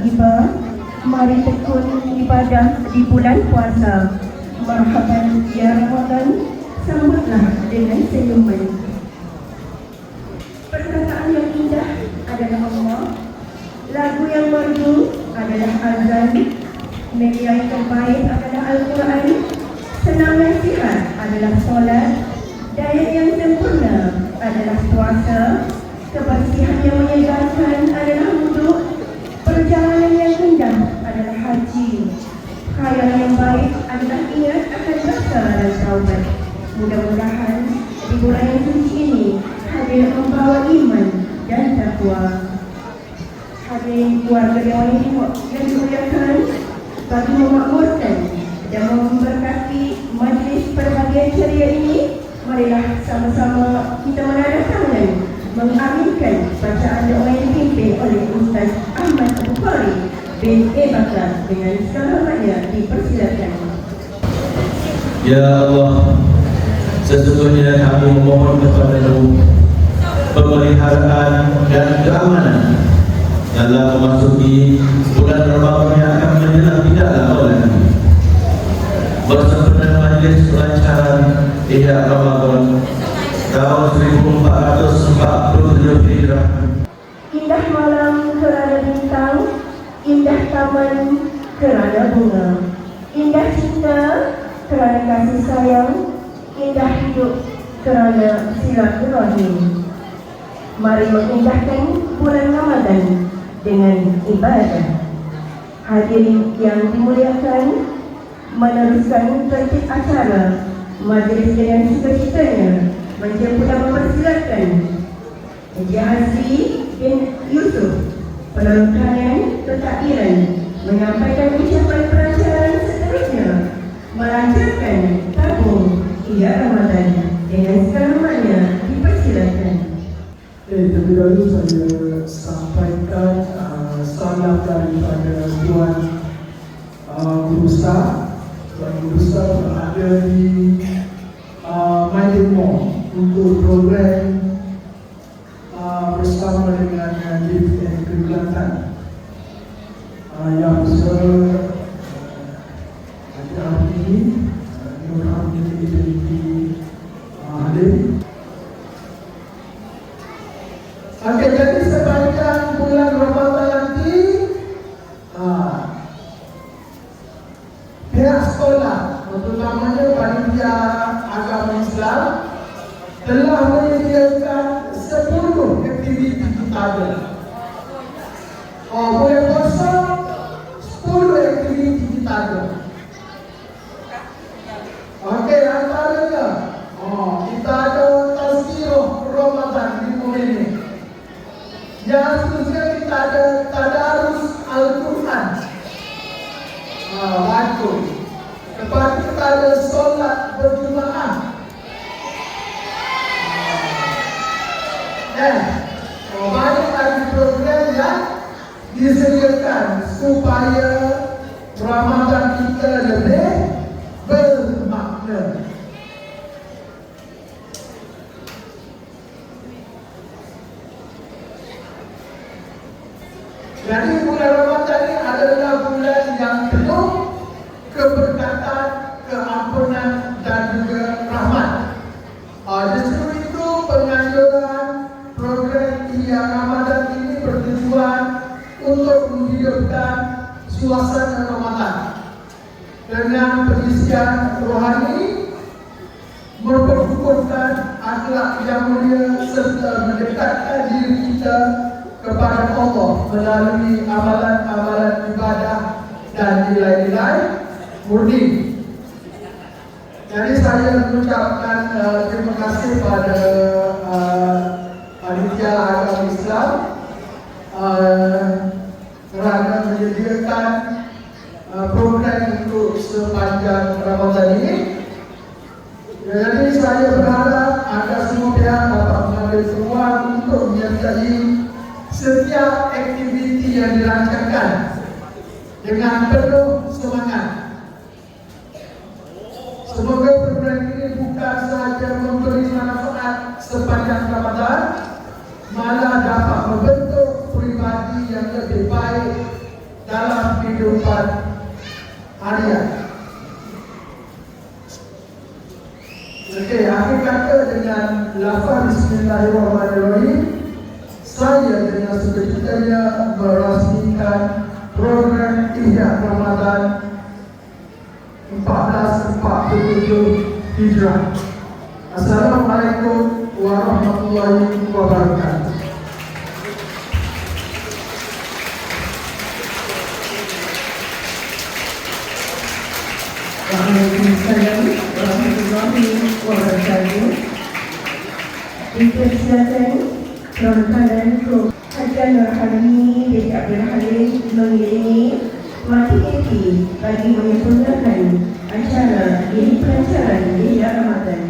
iba, mari tekun ibadah di bulan puasa. Marhaban ya Ramadan, sambutlah dengan senyuman. Perkataan yang indah adalah Allah, lagu yang merdu adalah azan, media yang terbaik adalah Al-Quran, senam nasihat adalah solat, diet yang sempurna adalah puasa, kebersihan yang menyegarkan adalah wuduk, perjalanan yang indah adalah haji, khayal yang baik adalah ingat akan dosa dan taubat. Mudah-mudahan di bulan yang suci ini hadir membawa iman dan takwa. Hadirin keluarga Dewan yang dimuliakan, bagi memakmurkan dan memberkati majlis perbahagian ceria ini, marilah sama-sama kita menadah tangan mengaminkan bacaan doa yang dipimpin oleh Ustaz Ahmad Abu Farid bin Bakar. Dengan segala hormatnya dipersilakan. Ya Allah, sesungguhnya kami memohon kepada-Mu pemeliharaan dan keamanan dalam memasuki bulan Ramadan yang akan menjelang tidak lama lagi. Bersempena majlis pelancaran Ihya Ramadan tahun 1440 Hijrah. Indah malam kerana bintang, indah taman kerana bunga, indah cinta kerana kasih sayang, indah hidup kerana silaturahim. Mari mengindahkan bulan Ramadan dengan ibadah. Hadirin yang dimuliakan, meneruskan tertib acara majlis dengan sukacitanya menjemput dan mempersilakan Encik Hasri bin Yusuf, penolong kanan Ketakdiran, menyampaikan ucapan perancaran seterusnya melancarkan tabung Ihya Ramadan. Dengan segala hormatnya dipersilakan. Terlebih dahulu saya sampaikan salam daripada Tuan Guru Besar. Tuan Guru Besar berada di Maidin Mall untuk program bersama dengan Lift and Kelantan yang hari ini kami di Halim. Okey, jadi sepanjang bulan Ramadan nanti pihak sekolah, terutamanya panitia agama Islam, telah menyediakan 10 aktiviti kita ada. Boleh kosong 10 aktiviti kita ada. Okey, antaranya kita ada tazkirah Ramadan 5 minit. Yang seterusnya kita ada tadarus Al-Quran, baca. Lepas itu kita ada solat berjemaah. Banyak lagi program yang disediakan supaya Ramadan kita lebih bermakna. Jadi bulan Ramadan ini adalah bulan yang penuh keberkatan, keampunan dan juga rahmat. Justru itu penganjuran program Ihya Ramadan ini bertujuan untuk menghidupkan suasana Ramadan dengan pengisian rohani, memperkukuhkan akhlak yang mulia serta mendekatkan diri kita kepada Allah melalui amalan-amalan ibadah dan nilai-nilai murni. Jadi saya mengucapkan terima kasih pada panitia agama Islam kerana menyediakan program untuk sepanjang Ramadan ini. Jadi saya berharap anda semua pihak dapat mengambil peluang untuk menyertai setiap aktiviti yang dirancangkan dengan penuh semangat. Semoga program ini bukan sahaja memberi manfaat sepanjang Ramadan, malah dapat membentuk pribadi yang lebih baik Bismillahirrahmanirrahim. Saya dengan seketikanya merasmikan program Ihya Ramadan 1447 Hijrah. Assalamualaikum warahmatullahi wabarakatuh. Waalaikumsalam warahmatullahi wabarakatuh. Dipersilakan Tuan-Tuan Pro Haji Nurhalimin bin Abdul Halim mengiringi materi bagi menyempurnakan acara ini pelancaran Ihya Ramadan.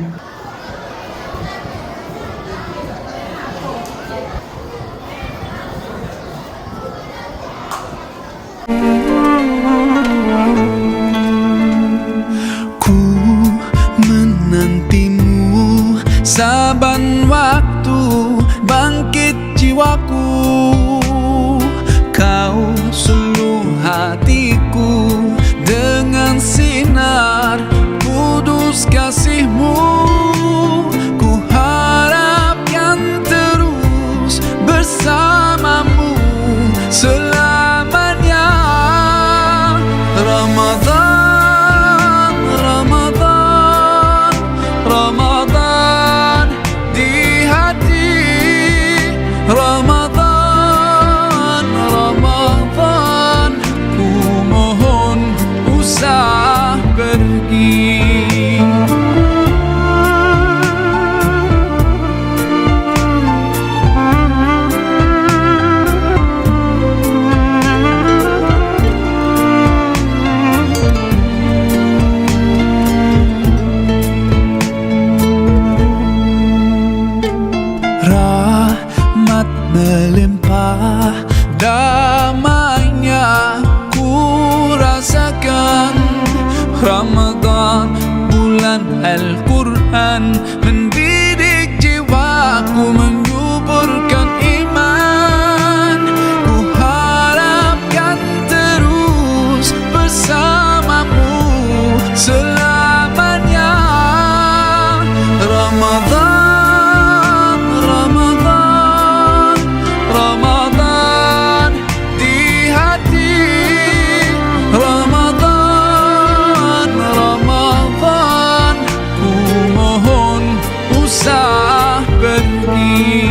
Ku menantimu saban waktu, bangkit jiwaku. Kau suluh hatiku dengan sinar kudus kasihmu. Ku harapkan terus bersamamu selamanya. Ramadan, Ramadan, Ramadan di hati. Ramadan, Ramadan, ku mohon usah pergi. Rahmat melimpah, damainya ku rasakan. Ramadan, bulan Al-Quran, mendidik jiwaku, menyuburkan iman. Ku harapkan terus bersamamu selamanya. Ramadan, Ramadan, Ramadan di hati. Ramadan, Ramadan, ku mohon usah pergi.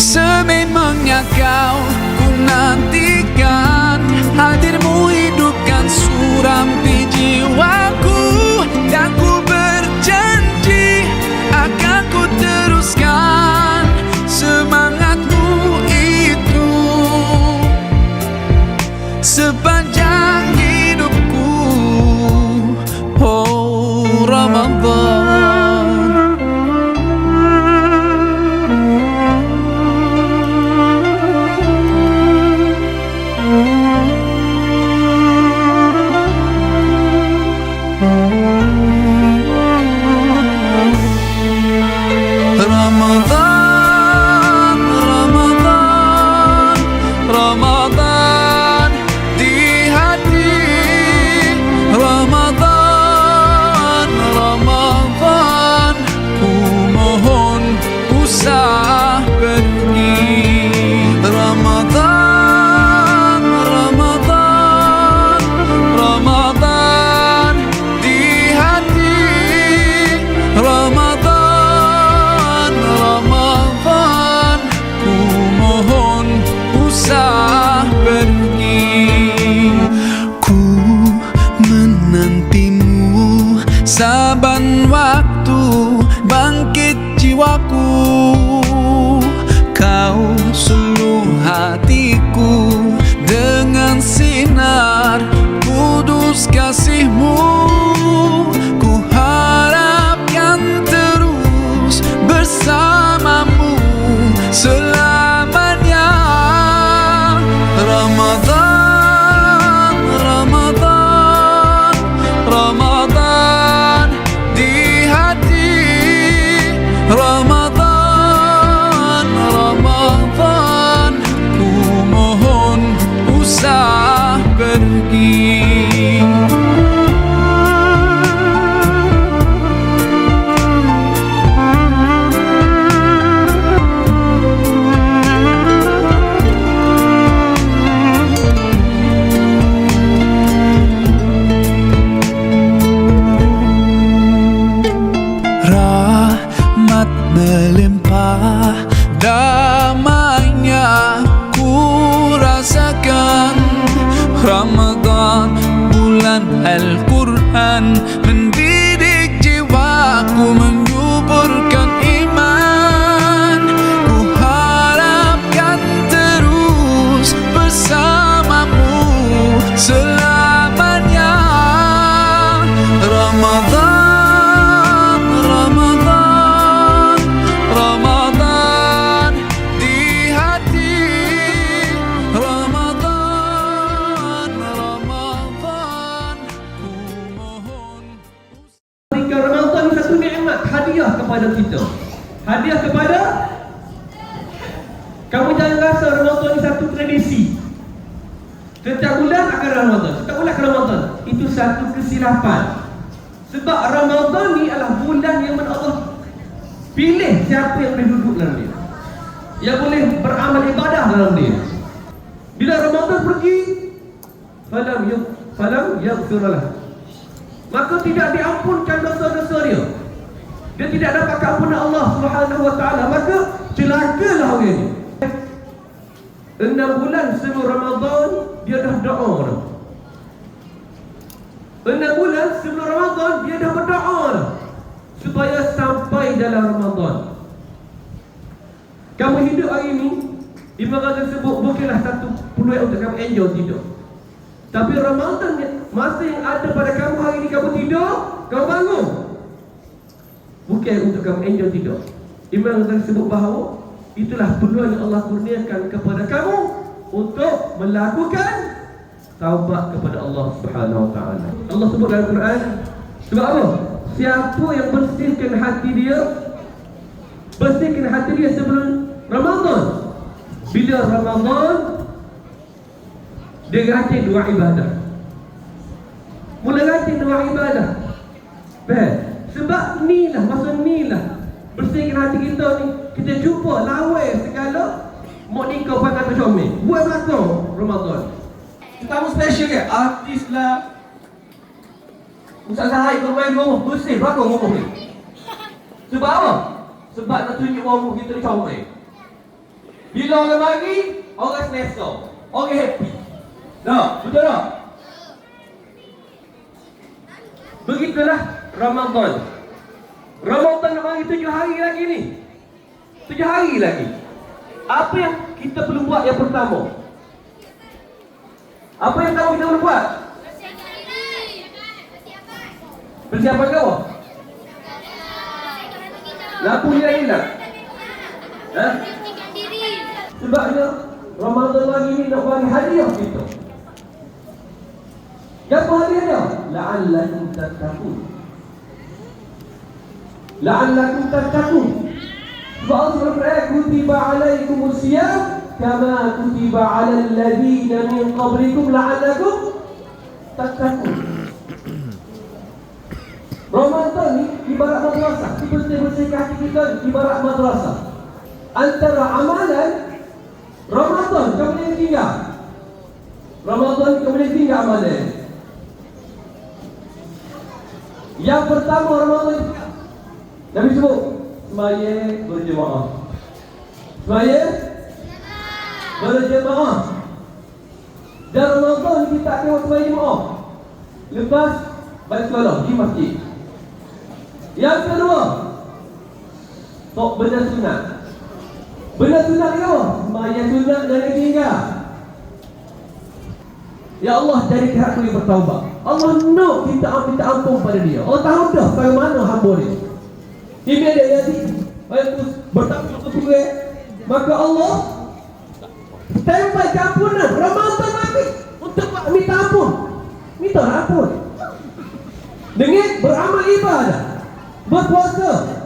Sememangnya kau ku nantikan, hadirmu hidupkan suram di jiwaku. Dan ku berjanji akan ku teruskan semangatmu itu sepanjang hidupku. Oh Ramadan, Ramadan, Ramadan, Ramadan di hati. Ramadan, Ramadan, ku mohon usah pergi. Ramadan, Ramadan, Ramadan di hati. Ramadan, Ramadan, ku mohon usah pergi. Ku menantimu saban waktu, bangkit jiwaku. Kau suluh hatiku dengan sinar kudus kasihmu. Ku harapkan terus bersamamu selamanya. Ramadan, Ramadan, Ramadan di hati. Ramadan, bulan Al-Quran, mendidik jiwaku, menyuburkan iman. Ku harapkan terus bersamamu selamanya. Ramadan, Ramadan, Ramadan di hati. Ramadan, Ramadan, ku mohon. Ketika Ramadan ni satu nikmat, hadiah kepada kita. Hadiah kepada kamu. Jangan rasa Ramadan ni satu tradisi. Setiap bulan akan Ramadan, setiap bulan akan Ramadan. Itu satu kesilapan. Sebab Ramadan ni adalah bulan yang mana Allah pilih siapa yang boleh duduk dalam dia, yang boleh beramal ibadah dalam dia. Bila Ramadan pergi, falam yaghfirullah, maka tidak diampunkan dosa-dosa dia. Dia tidak dapat keampunan Allah Subhanahu wa taala, maka celakalah orang ini. 6 bulan sebelum Ramadan dia dah doa dah. 6 bulan sebelum Ramadan dia dah berdoa dah, supaya sampai dalam Ramadan. Kamu hidup hari ini, Imam Ghazali sebut bukanlah satu peluang untuk kamu enjoy tidur. Tapi Ramadan, masa yang ada pada kamu hari ini, kamu tidur, kamu bangun, bukan untuk kamu enjoy tidur. Imam Ghazali sebut bahawa itulah peluang yang Allah kurniakan kepada kamu untuk melakukan taubat kepada Allah Subhanahu wa taala. Allah sebut dalam Quran, sebab apa? Siapa yang bersihkan hati dia sebelum Ramadan, bila Ramadan dia rajin dua ibadah. Mula rajin dua ibadah. Sebab inilah, masa inilah bersihkan hati kita ni. Kita jumpa lawai segala mak nikah pakai tu comel. Buat belakang Ramadan. Tetamu special ke? Artis lah, Ustaz Zahid bermain rumah, bersih belakang rumah ni. Sebab apa? Sebab nak tunjuk rumah kita ni comel. Bila orang mari, orang selesa, orang happy. Tak? Betul tak? Begitulah Ramadan. Ramadan nak mari 7 hari lagi ni. 7 hari lagi. Apa yang kita perlu buat yang pertama? Apa yang tahu kita perlu buat? Persiapan kau? Lampu ni lagi tak? Sebabnya Ramadan lagi ni nak bagi hadiah kita. Apa hadiah dia? La'allakum tattaqun. La'allakum tattaqun. Sebab Allah berkata, kutiba alaikumus siyam kama kutiba alal ladzina min qablikum la'allakum tattaqun. Ramadan ni ibarat madrasah. Bersih-bersihkan hati kita ibarat madrasah. Antara amalan Ramadan kamu boleh tinggal. Ramadan kamu boleh tinggal amalan. Yang pertama Ramadan Nabi sebut semaya berjemaah. Semaya berjemaah. Dan Ramadan kita tak tengok semaya jemaah. Lepas balik sekolah di masjid. Yang kedua, tok benda sunat. Benda sunat ke apa? Semaya sunat dan tinggal. Ya Allah, dari pihak tu yang bertaubat. Allah nak kita minta ampun pada dia. Allah tahu dah bagaimana hamba dia. Ini dia jadi bertaubat kepada maka Allah standby ampunan Ramadan lagi untuk minta ampun. Minta ampun dengan beramal ibadah, berpuasa,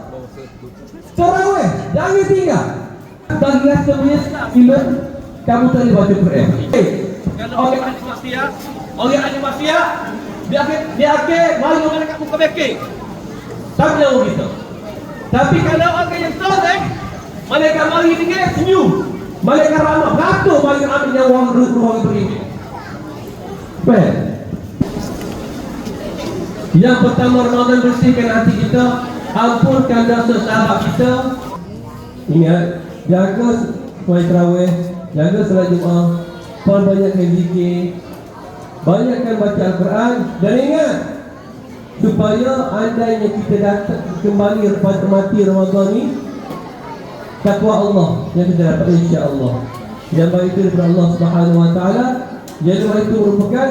tarawih, jangan tinggal. Bagi rasa menyesal bila kamu tak boleh baca Quran. Kalau orang ahli maksiat, dia akan mari orang kat muka beki. Tak jauh gitu. Tapi kalau orang yang soleh, mereka mari dengan senyum, mereka ramah, gaduh mereka ambil yang wang ruang beriman. Baik. Yang pertama Ramadan bersihkan hati kita, ampunkan dosa sahabat kita. Ingat, jaga sembahyang tarawih, jaga solat Jumaat, perbanyakkan zikir, banyakkan baca Al-Quran. Dan ingat, supaya andainya kita datang kembali lepas mati Ramadan ni, takwa Allah yang kita dapat insya-Allah. Yang baik itu daripada Allah Subhanahu Wa Taala. Jadi itu merupakan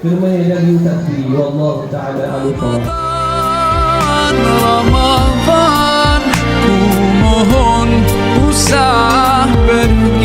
firman yang dari Ustaz sendiri. Wallahu taala a'lam. Ramadan, ku mohon usah beri